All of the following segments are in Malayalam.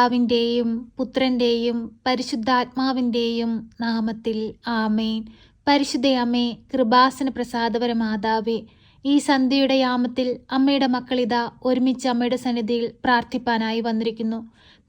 പിതാവിൻ്റെയും പുത്രൻ്റെയും പരിശുദ്ധാത്മാവിൻ്റെയും നാമത്തിൽ ആമേൻ. പരിശുദ്ധ അമ്മേ, കൃപാസന പ്രസാദപര മാതാവേ, ഈ സന്ധ്യയുടെ യാമത്തിൽ അമ്മയുടെ മക്കളിതാ ഒരുമിച്ച് അമ്മയുടെ സന്നിധിയിൽ പ്രാർത്ഥിപ്പാനായി വന്നിരിക്കുന്നു.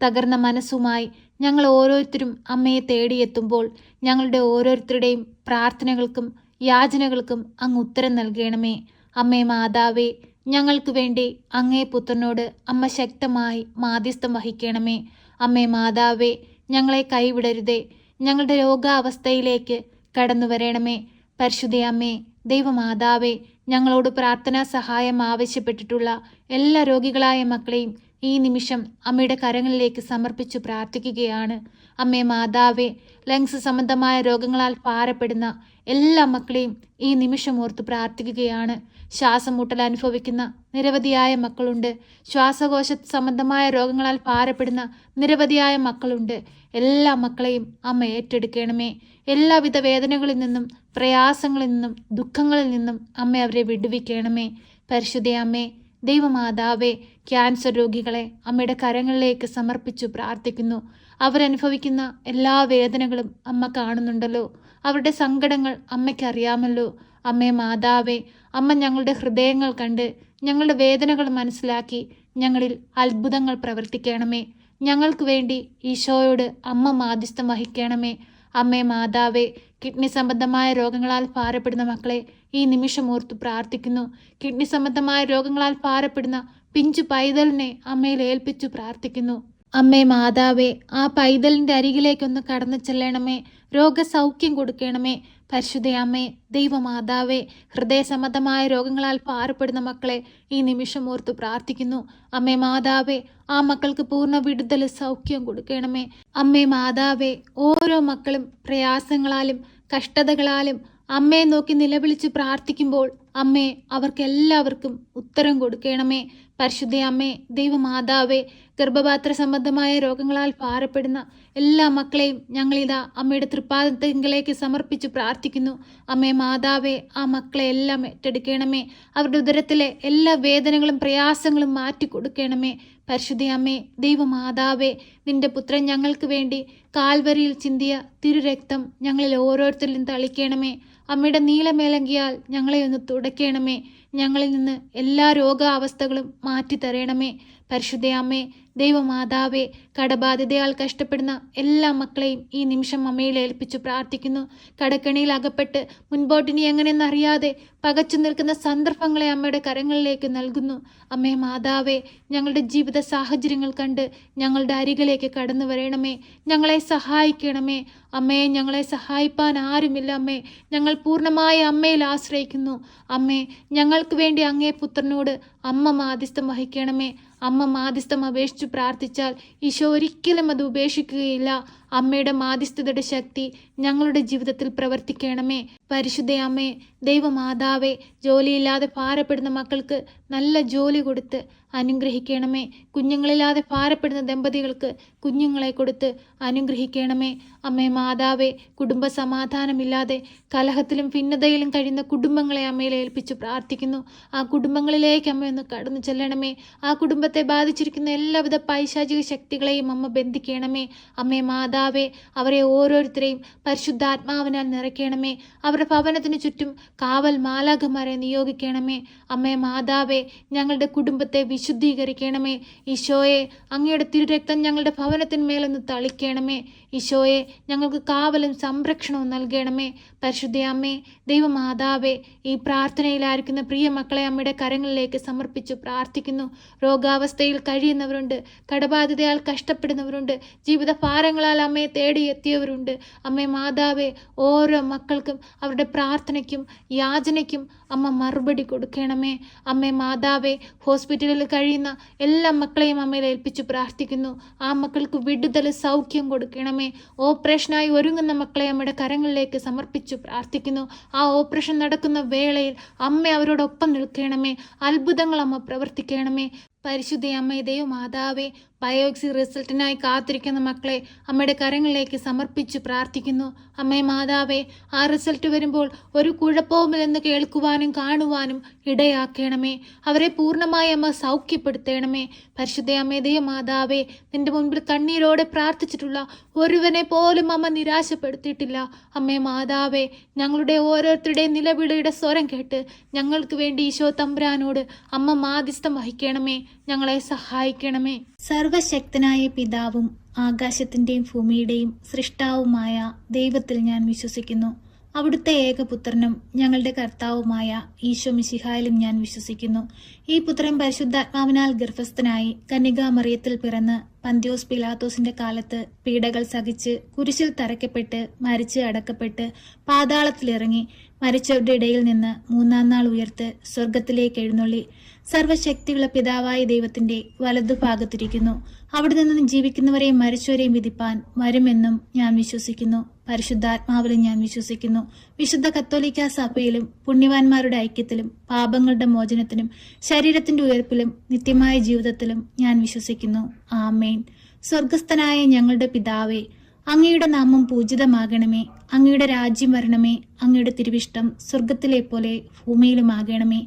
തകർന്ന മനസ്സുമായി ഞങ്ങൾ ഓരോരുത്തരും അമ്മയെ തേടിയെത്തുമ്പോൾ ഞങ്ങളുടെ ഓരോരുത്തരുടെയും പ്രാർത്ഥനകൾക്കും യാചനകൾക്കും അങ്ങ് ഉത്തരം നൽകണമേ. അമ്മേ മാതാവേ, ഞങ്ങൾക്ക് വേണ്ടി അങ്ങേ പുത്രനോട് അമ്മ ശക്തമായി മാധ്യസ്ഥം വഹിക്കണമേ. അമ്മേ മാതാവേ, ഞങ്ങളെ കൈവിടരുതേ. ഞങ്ങളുടെ രോഗാവസ്ഥയിലേക്ക് കടന്നു വരണമേ. പരിശുദ്ധ അമ്മേ, ദൈവമാതാവേ, ഞങ്ങളോട് പ്രാർത്ഥനാ സഹായം ആവശ്യപ്പെട്ടിട്ടുള്ള എല്ലാ രോഗികളായ മക്കളെയും ഈ നിമിഷം അമ്മയുടെ കരങ്ങളിലേക്ക് സമർപ്പിച്ചു പ്രാർത്ഥിക്കുകയാണ്. അമ്മേ മാതാവേ, ലങ്സ് സംബന്ധമായ രോഗങ്ങളാൽ ഭാരപ്പെടുന്ന എല്ലാ മക്കളെയും ഈ നിമിഷം ഓർത്ത് പ്രാർത്ഥിക്കുകയാണ്. ശ്വാസം മുട്ടൽ അനുഭവിക്കുന്ന നിരവധിയായ മക്കളുണ്ട്. ശ്വാസകോശ സംബന്ധമായ രോഗങ്ങളാൽ ഭാരപ്പെടുന്ന നിരവധിയായ മക്കളുണ്ട്. എല്ലാ മക്കളെയും അമ്മ ഏറ്റെടുക്കണമേ. എല്ലാവിധ വേദനകളിൽ നിന്നും പ്രയാസങ്ങളിൽ നിന്നും ദുഃഖങ്ങളിൽ നിന്നും അമ്മ അവരെ വിടുവിക്കണമേ. പരിശുദ്ധ അമ്മേ, ദൈവമാതാവേ, ക്യാൻസർ രോഗികളെ അമ്മയുടെ കരങ്ങളിലേക്ക് സമർപ്പിച്ചു പ്രാർത്ഥിക്കുന്നു. അവരനുഭവിക്കുന്ന എല്ലാ വേദനകളും അമ്മ കാണുന്നുണ്ടല്ലോ. അവരുടെ സങ്കടങ്ങൾ അമ്മയ്ക്കറിയാമല്ലോ. അമ്മേ മാതാവേ, അമ്മ ഞങ്ങളുടെ ഹൃദയങ്ങൾ കണ്ട് ഞങ്ങളുടെ വേദനകൾ മനസ്സിലാക്കി ഞങ്ങളിൽ അത്ഭുതങ്ങൾ പ്രവർത്തിക്കണമേ. ഞങ്ങൾക്ക് വേണ്ടി ഈശോയോട് അമ്മ മാധ്യസ്ഥം വഹിക്കണമേ. അമ്മേ മാതാവേ, കിഡ്നി സംബന്ധമായ രോഗങ്ങളാൽ ഭാരപ്പെടുന്ന മക്കളെ ഈ നിമിഷം ഓർത്തു പ്രാർത്ഥിക്കുന്നു. കിഡ്നി സംബന്ധമായ രോഗങ്ങളാൽ ഭാരപ്പെടുന്ന പിഞ്ചു പൈതലിനെ അമ്മയിൽ ഏൽപ്പിച്ചു പ്രാർത്ഥിക്കുന്നു. അമ്മേ മാതാവേ, ആ പൈതലിൻ്റെ അരികിലേക്കൊന്ന് കടന്നു ചെല്ലണമേ. രോഗസൗഖ്യം കൊടുക്കണമേ. പരിശുദ്ധ അമ്മേ, ദൈവമാതാവേ, ഹൃദയ സംബന്ധമായ രോഗങ്ങളാൽ ഭാരപ്പെടുന്ന മക്കളെ ഈ നിമിഷം ഓർത്തു പ്രാർത്ഥിക്കുന്നു. അമ്മേ മാതാവേ, ആ മക്കൾക്ക് പൂർണ്ണ വിടുതൽ സൗഖ്യം കൊടുക്കണമേ. അമ്മേ മാതാവേ, ഓരോ മക്കളും പ്രയാസങ്ങളാലും കഷ്ടതകളാലും അമ്മയെ നോക്കി നിലവിളിച്ച് പ്രാർത്ഥിക്കുമ്പോൾ അമ്മേ, അവർക്കെല്ലാവർക്കും ഉത്തരം കൊടുക്കണമേ. പരിശുദ്ധ അമ്മേ, ദൈവമാതാവേ, ഗർഭപാത്ര സംബന്ധമായ രോഗങ്ങളാൽ ഭാരപ്പെടുന്ന എല്ലാ മക്കളെയും ഞങ്ങളിതാ അമ്മയുടെ തൃപ്പാദത്തിലേക്ക് സമർപ്പിച്ച് പ്രാർത്ഥിക്കുന്നു. അമ്മേ മാതാവേ, ആ മക്കളെ എല്ലാം ഏറ്റെടുക്കണമേ. അവരുടെ ഉദരത്തിലെ എല്ലാ വേദനകളും പ്രയാസങ്ങളും മാറ്റി കൊടുക്കണമേ. പരിശുദ്ധ അമ്മേ, ദൈവമാതാവേ, നിന്റെ പുത്രൻ ഞങ്ങൾക്ക് വേണ്ടി കാൽവരിയിൽ ചിന്തിയ തിരുരക്തം ഞങ്ങളിൽ ഓരോരുത്തരിലും തളിക്കണമേ. അമ്മയുടെ നീലമേലങ്കിയാൽ ഞങ്ങളെ ഒന്ന് തുടയ്ക്കണമേ. ഞങ്ങളിൽ നിന്ന് എല്ലാ രോഗാവസ്ഥകളും മാറ്റിത്തരണമേ. പരിശുദ്ധ അമ്മേ, ദൈവമാതാവേ, കടബാധിതയാൽ കഷ്ടപ്പെടുന്ന എല്ലാ മക്കളെയും ഈ നിമിഷം അമ്മയിൽ ഏൽപ്പിച്ചു പ്രാർത്ഥിക്കുന്നു. കടക്കണിയിൽ അകപ്പെട്ട് മുൻപോട്ടിനി എങ്ങനെയെന്നറിയാതെ പകച്ചു നിൽക്കുന്ന സന്ദർഭങ്ങളെ അമ്മയുടെ കരങ്ങളിലേക്ക് നൽകുന്നു. അമ്മേ മാതാവേ, ഞങ്ങളുടെ ജീവിത സാഹചര്യങ്ങൾ കണ്ട് ഞങ്ങളുടെ അരികിലേക്ക് കടന്നു വരണമേ. ഞങ്ങളെ സഹായിക്കണമേ. അമ്മേ, ഞങ്ങളെ സഹായിപ്പാൻ ആരുമില്ല. അമ്മേ, ഞങ്ങൾ പൂർണ്ണമായി അമ്മയിൽ ആശ്രയിക്കുന്നു. അമ്മേ, ഞങ്ങൾക്ക് വേണ്ടി അങ്ങേ പുത്രനോട് അമ്മ മാധ്യസ്ഥം വഹിക്കണമേ. അമ്മ മാധ്യസ്ഥം അപേക്ഷിച്ചു പ്രാർത്ഥിച്ചാൽ ഈശോ ഒരിക്കലും അത് ഉപേക്ഷിക്കുകയില്ല. അമ്മയുടെ മാധ്യസ്ഥതയുടെ ശക്തി ഞങ്ങളുടെ ജീവിതത്തിൽ പ്രവർത്തിക്കണമേ. പരിശുദ്ധ അമ്മേ, ദൈവമാതാവേ, ജോലിയില്ലാതെ ഭാരപ്പെടുന്ന മക്കൾക്ക് നല്ല ജോലി കൊടുത്ത് അനുഗ്രഹിക്കണമേ. കുഞ്ഞുങ്ങളില്ലാതെ ഭാരപ്പെടുന്ന ദമ്പതികൾക്ക് കുഞ്ഞുങ്ങളെ കൊടുത്ത് അനുഗ്രഹിക്കണമേ. അമ്മേ മാതാവേ, കുടുംബ സമാധാനമില്ലാതെ കലഹത്തിലും ഭിന്നതയിലും കഴിയുന്ന കുടുംബങ്ങളെ അമ്മയിൽ ഏൽപ്പിച്ചു പ്രാർത്ഥിക്കുന്നു. ആ കുടുംബങ്ങളിലേക്ക് അമ്മ ഒന്ന് കടന്നു ചെല്ലണമേ. ആ കുടുംബത്തെ ബാധിച്ചിരിക്കുന്ന എല്ലാവിധ പൈശാചിക ശക്തികളെയും അമ്മ ബന്ധിക്കണമേ. അമ്മേ മാതാവേ, അവരെ ഓരോരുത്തരെയും പരിശുദ്ധാത്മാവിനാൽ നിറയ്ക്കണമേ. അവരുടെ ഭവനത്തിന് ചുറ്റും കാവൽ മാലാഖമാരെ നിയോഗിക്കണമേ. അമ്മേ മാതാവേ, ഞങ്ങളുടെ കുടുംബത്തെ വിശുദ്ധീകരിക്കണമേ. ഈശോയെ, അങ്ങയുടെ തിരുരക്തം ഞങ്ങളുടെ ഭവനത്തിന്മേലൊന്ന് തളിക്കണമേ. ഈശോയെ, ഞങ്ങൾക്ക് കാവലും സംരക്ഷണവും നൽകണമേ. പരിശുദ്ധ അമ്മേ, ദൈവമാതാവേ, ഈ പ്രാർത്ഥനയിലായിരിക്കുന്ന പ്രിയ മക്കളെ അമ്മയുടെ കരങ്ങളിലേക്ക് സമർപ്പിച്ചു പ്രാർത്ഥിക്കുന്നു. രോഗാവസ്ഥയിൽ കഴിയുന്നവരുണ്ട്, കടബാധിതയാൽ കഷ്ടപ്പെടുന്നവരുണ്ട്, ജീവിത ഭാരങ്ങളാൽ അമ്മയെ തേടിയെത്തിയവരുണ്ട്. അമ്മേ മാതാവേ, ഓരോ മക്കൾക്കും അവരുടെ പ്രാർത്ഥനയ്ക്കും യാചനയ്ക്കും അമ്മ മറുപടി കൊടുക്കണമേ. അമ്മേ മാതാവേ, ഹോസ്പിറ്റലിൽ കഴിയുന്ന എല്ലാ മക്കളെയും അമ്മയിൽ ഏൽപ്പിച്ചു പ്രാർത്ഥിക്കുന്നു. ആ മക്കൾക്ക് വിടുതൽ സൗഖ്യം കൊടുക്കണമേ. ഓപ്പറേഷനായി ഒരുങ്ങുന്ന മക്കളെ അമ്മയുടെ കരങ്ങളിലേക്ക് സമർപ്പിച്ചു പ്രാർത്ഥിക്കുന്നു. ആ ഓപ്പറേഷൻ നടക്കുന്ന വേളയിൽ അമ്മ അവരോടൊപ്പം നിൽക്കണമേ. അത്ഭുതങ്ങൾ അമ്മ പ്രവർത്തിക്കണമേ. പരിശുദ്ധ അമ്മേ, ദൈവമാതാവേ, ബയോപ്സി റിസൾട്ടിനായി കാത്തിരിക്കുന്ന മക്കളെ അമ്മയുടെ കരങ്ങളിലേക്ക് സമർപ്പിച്ച് പ്രാർത്ഥിക്കുന്നു. അമ്മേ മാതാവേ, ആ റിസൾട്ട് വരുമ്പോൾ ഒരു കുഴപ്പവുമില്ലെന്ന് കേൾക്കുവാനും കാണുവാനും ഇടയാക്കണമേ. അവരെ പൂർണ്ണമായി അമ്മ സൗഖ്യപ്പെടുത്തണമേ. പരിശുദ്ധ അമ്മേ ദൈവമാതാവേ, നിന്റെ മുൻപിൽ കണ്ണീരോടെ പ്രാർത്ഥിച്ചിട്ടുള്ള ഒരുവനെ പോലും അമ്മ നിരാശപ്പെടുത്തിയിട്ടില്ല. അമ്മേ മാതാവേ, ഞങ്ങളുടെ ഓരോരുത്തരുടെയും നിലവിളിയുടെ സ്വരം കേട്ട് ഞങ്ങൾക്ക് വേണ്ടി ഈശോ തമ്പുരാനോട് അമ്മ മാധ്യസ്ഥം വഹിക്കണമേ. ഞങ്ങളെ സഹായിക്കണമേ. സർവശക്തനായ പിതാവും ആകാശത്തിൻ്റെയും ഭൂമിയുടെയും സൃഷ്ടാവുമായ ദൈവത്തിൽ ഞാൻ വിശ്വസിക്കുന്നു. അവിടുത്തെ ഏകപുത്രനും ഞങ്ങളുടെ കർത്താവുമായ ഈശോ മിശിഹായിലും ഞാൻ വിശ്വസിക്കുന്നു. ഈ പുത്രൻ പരിശുദ്ധാത്മാവിനാൽ ഗർഭസ്ഥനായി കന്യകാമറിയത്തിൽ പിറന്ന് പന്ത്യോസ് പിലാത്തോസിന്റെ കാലത്ത് പീഡകൾ സഹിച്ച് കുരിശിൽ തറയ്ക്കപ്പെട്ട് മരിച്ച് അടക്കപ്പെട്ട് പാതാളത്തിലിറങ്ങി മരിച്ചവരുടെ ഇടയിൽ നിന്ന് മൂന്നാം നാൾ ഉയർത്ത് സ്വർഗത്തിലേക്ക് എഴുന്നള്ളി സർവശക്തിയുള്ള പിതാവായ ദൈവത്തിന്റെ വലതുഭാഗത്തിരിക്കുന്നു. അവിടെ നിന്നും ജീവിക്കുന്നവരെയും മരിച്ചവരെയും വിധിപ്പാൻ വരുമെന്നും ഞാൻ വിശ്വസിക്കുന്നു. പരിശുദ്ധാത്മാവിലും ഞാൻ വിശ്വസിക്കുന്നു. വിശുദ്ധ കത്തോലിക്ക സഭയിലും പുണ്യവാന്മാരുടെ ഐക്യത്തിലും പാപങ്ങളുടെ മോചനത്തിനും ശരീരത്തിന്റെ ഉയർപ്പിലും നിത്യമായ ജീവിതത്തിലും ഞാൻ വിശ്വസിക്കുന്നു. ആമേൻ. സ്വർഗസ്ഥനായ ഞങ്ങളുടെ പിതാവേ, അങ്ങയുടെ നാമം പൂജിതമാകണമേ. അങ്ങയുടെ രാജ്യം വരണമേ. അങ്ങയുടെ തിരുവിഷ്ടം സ്വർഗത്തിലെ പോലെ ഭൂമിയിലുമാകണമേ.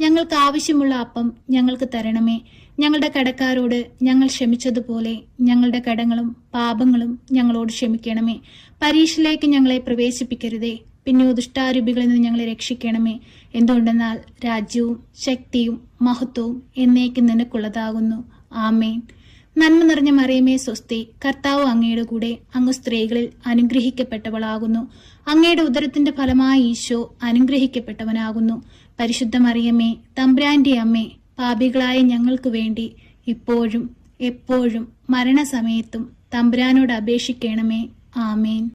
ഞങ്ങൾക്ക് ആവശ്യമുള്ള അപ്പം ഞങ്ങൾക്ക് തരണമേ. ഞങ്ങളുടെ കടക്കാരോട് ഞങ്ങൾ ക്ഷമിച്ചതുപോലെ ഞങ്ങളുടെ കടങ്ങളും പാപങ്ങളും ഞങ്ങളോട് ക്ഷമിക്കണമേ. പരീക്ഷയിലേക്ക് ഞങ്ങളെ പ്രവേശിപ്പിക്കരുതേ, പിന്നെ ദുഷ്ടാരൂപികളിൽ നിന്ന് ഞങ്ങളെ രക്ഷിക്കണമേ. എന്തുകൊണ്ടെന്നാൽ രാജ്യവും ശക്തിയും മഹത്വവും എന്നേക്കും നിനക്കുള്ളതാകുന്നു. ആമേൻ. നന്മ നിറഞ്ഞ മറിയമേ സ്വസ്തി, കർത്താവ് അങ്ങയുടെ കൂടെ, അങ്ങ് സ്ത്രീകളിൽ അനുഗ്രഹിക്കപ്പെട്ടവളാകുന്നു. അങ്ങയുടെ ഉദരത്തിന്റെ ഫലമായി ഈശോ അനുഗ്രഹിക്കപ്പെട്ടവനാകുന്നു. പരിശുദ്ധ മറിയമേ, തമ്പുരാന്റെ അമ്മേ, പാപികളായ ഞങ്ങൾക്ക് വേണ്ടി ഇപ്പോഴും എപ്പോഴും മരണസമയത്തും തമ്പുരാനോട് അപേക്ഷിക്കണമേ. ആമേൻ.